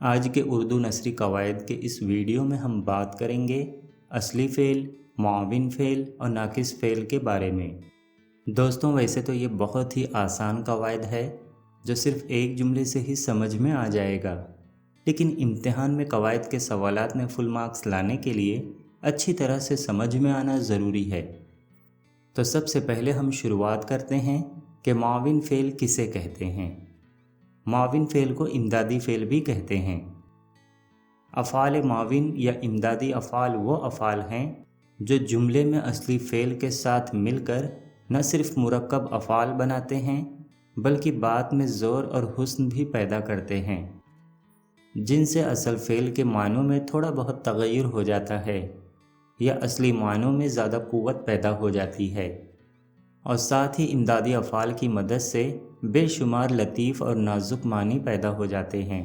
آج کے اردو نثری قواعد کے اس ویڈیو میں ہم بات کریں گے اصلی فعل، معاون فعل اور ناقص فعل کے بارے میں۔ دوستوں، ویسے تو یہ بہت ہی آسان قواعد ہے جو صرف ایک جملے سے ہی سمجھ میں آ جائے گا، لیکن امتحان میں قواعد کے سوالات میں فل مارکس لانے کے لیے اچھی طرح سے سمجھ میں آنا ضروری ہے۔ تو سب سے پہلے ہم شروعات کرتے ہیں کہ معاون فعل کسے کہتے ہیں۔ معاون فعل کو امدادی فعل بھی کہتے ہیں۔ افعال معاون یا امدادی افعال وہ افعال ہیں جو جملے میں اصلی فعل کے ساتھ مل کر نہ صرف مرکب افعال بناتے ہیں بلکہ بات میں زور اور حسن بھی پیدا کرتے ہیں، جن سے اصل فعل کے معنوں میں تھوڑا بہت تغیر ہو جاتا ہے یا اصلی معنوں میں زیادہ قوت پیدا ہو جاتی ہے، اور ساتھ ہی امدادی افعال کی مدد سے بے شمار لطیف اور نازک معنی پیدا ہو جاتے ہیں۔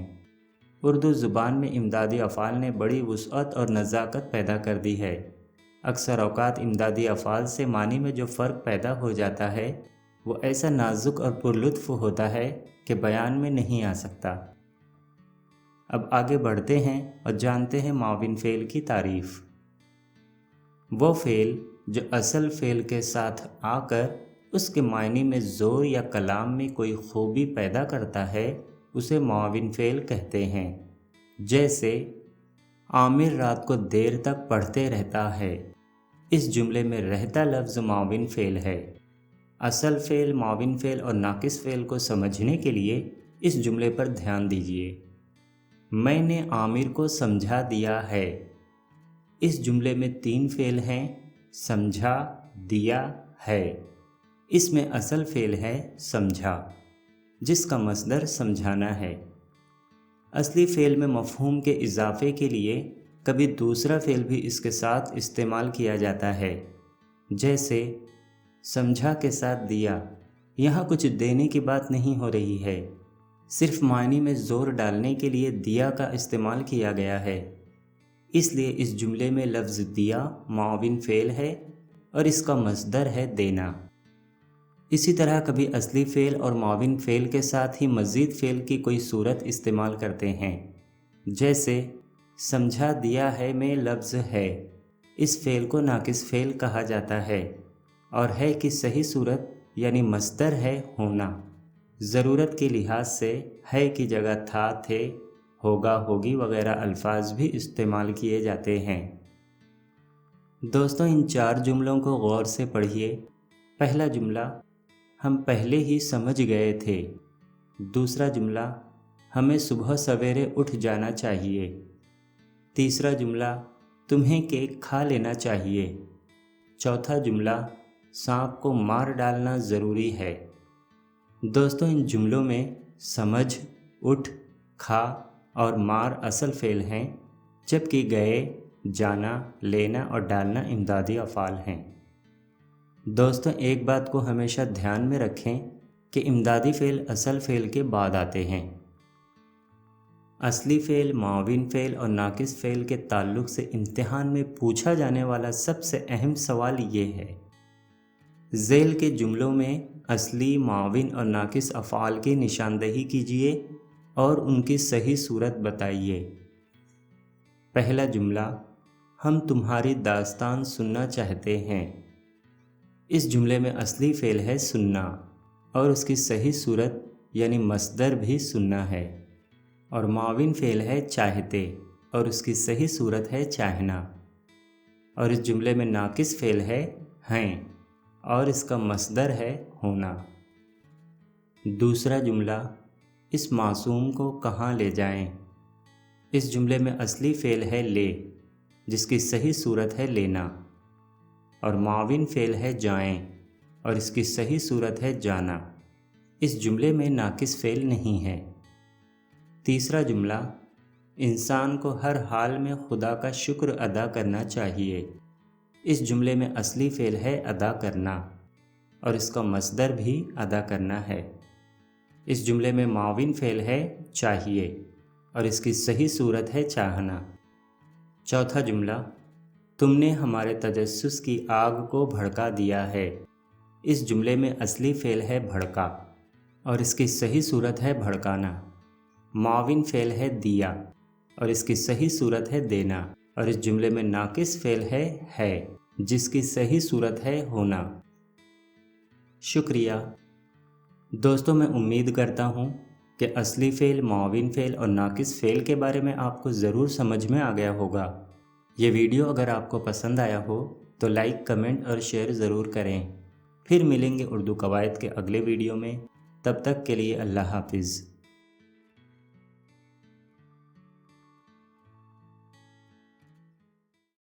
اردو زبان میں امدادی افعال نے بڑی وسعت اور نزاکت پیدا کر دی ہے۔ اکثر اوقات امدادی افعال سے معنی میں جو فرق پیدا ہو جاتا ہے وہ ایسا نازک اور پرلطف ہوتا ہے کہ بیان میں نہیں آ سکتا۔ اب آگے بڑھتے ہیں اور جانتے ہیں معاون فعل کی تعریف۔ وہ فعل جو اصل فعل کے ساتھ آ کر اس کے معنی میں زور یا کلام میں کوئی خوبی پیدا کرتا ہے اسے معاون فعل کہتے ہیں۔ جیسے عامر رات کو دیر تک پڑھتے رہتا ہے، اس جملے میں رہتا لفظ معاون فعل ہے۔ اصل فعل، معاون فعل اور ناقص فعل کو سمجھنے کے لیے اس جملے پر دھیان دیجیے۔ میں نے عامر کو سمجھا دیا ہے، اس جملے میں 3 فعل ہیں، سمجھا، دیا، ہے۔ اس میں اصل فعل ہے سمجھا، جس کا مصدر سمجھانا ہے۔ اصلی فعل میں مفہوم کے اضافے کے لیے کبھی دوسرا فعل بھی اس کے ساتھ استعمال کیا جاتا ہے، جیسے سمجھا کے ساتھ دیا۔ یہاں کچھ دینے کی بات نہیں ہو رہی ہے، صرف معنی میں زور ڈالنے کے لیے دیا کا استعمال کیا گیا ہے، اس لیے اس جملے میں لفظ دیا معاون فعل ہے اور اس کا مصدر ہے دینا۔ اسی طرح کبھی اصلی فعل اور معاون فعل کے ساتھ ہی مزید فعل کی کوئی صورت استعمال کرتے ہیں، جیسے سمجھا دیا ہے میں لفظ ہے، اس فعل کو ناقص فعل کہا جاتا ہے، اور ہے کی صحیح صورت یعنی مصدر ہے ہونا۔ ضرورت کے لحاظ سے ہے کی جگہ تھا، تھے، ہوگا، ہوگی وغیرہ الفاظ بھی استعمال کیے جاتے ہیں۔ دوستوں، ان 4 جملوں کو غور سے پڑھیے۔ پہلا جملہ، ہم پہلے ہی سمجھ گئے تھے۔ دوسرا جملہ، ہمیں صبح سویرے اٹھ جانا چاہیے۔ تیسرا جملہ، تمہیں کیک کھا لینا چاہیے۔ چوتھا جملہ، سانپ کو مار ڈالنا ضروری ہے۔ دوستوں، ان جملوں میں سمجھ، اٹھ، کھا اور مار اصل فعل ہیں، جبکہ گئے، جانا، لینا اور ڈالنا امدادی افعال ہیں۔ دوستوں، ایک بات کو ہمیشہ دھیان میں رکھیں کہ امدادی فعل اصل فعل کے بعد آتے ہیں۔ اصلی فعل، معاون فعل اور ناقص فعل کے تعلق سے امتحان میں پوچھا جانے والا سب سے اہم سوال یہ ہے، ذیل کے جملوں میں اصلی، معاون اور ناقص افعال کی نشاندہی کیجیے اور ان کی صحیح صورت بتائیے۔ پہلا جملہ، ہم تمہاری داستان سننا چاہتے ہیں۔ اس جملے میں اصلی فعل ہے سننا اور اس کی صحیح صورت یعنی مصدر بھی سننا ہے، اور معاون فعل ہے چاہتے اور اس کی صحیح صورت ہے چاہنا، اور اس جملے میں ناقص فعل ہے ہیں اور اس کا مصدر ہے ہونا۔ دوسرا جملہ، اس معصوم کو کہاں لے جائیں؟ اس جملے میں اصلی فعل ہے لے، جس کی صحیح صورت ہے لینا، اور معاون فعل ہے جائیں اور اس کی صحیح صورت ہے جانا۔ اس جملے میں ناقص فعل نہیں ہے۔ تیسرا جملہ، انسان کو ہر حال میں خدا کا شکر ادا کرنا چاہیے۔ اس جملے میں اصلی فعل ہے ادا کرنا اور اس کا مصدر بھی ادا کرنا ہے۔ اس جملے میں معاون فعل ہے چاہیے اور اس کی صحیح صورت ہے چاہنا۔ چوتھا جملہ، تم نے ہمارے تجسس کی آگ کو بھڑکا دیا ہے۔ اس جملے میں اصلی فعل ہے بھڑکا اور اس کی صحیح صورت ہے بھڑکانا۔ معاون فعل ہے دیا اور اس کی صحیح صورت ہے دینا، اور اس جملے میں ناقص فعل ہے جس کی صحیح صورت ہے ہونا۔ شکریہ دوستوں، میں امید کرتا ہوں کہ اصلی فعل، معاون فعل اور ناقص فعل کے بارے میں آپ کو ضرور سمجھ میں آ گیا ہوگا۔ یہ ویڈیو اگر آپ کو پسند آیا ہو تو لائک، کمنٹ اور شیئر ضرور کریں۔ پھر ملیں گے اردو قواعد کے اگلے ویڈیو میں، تب تک کے لیے اللہ حافظ۔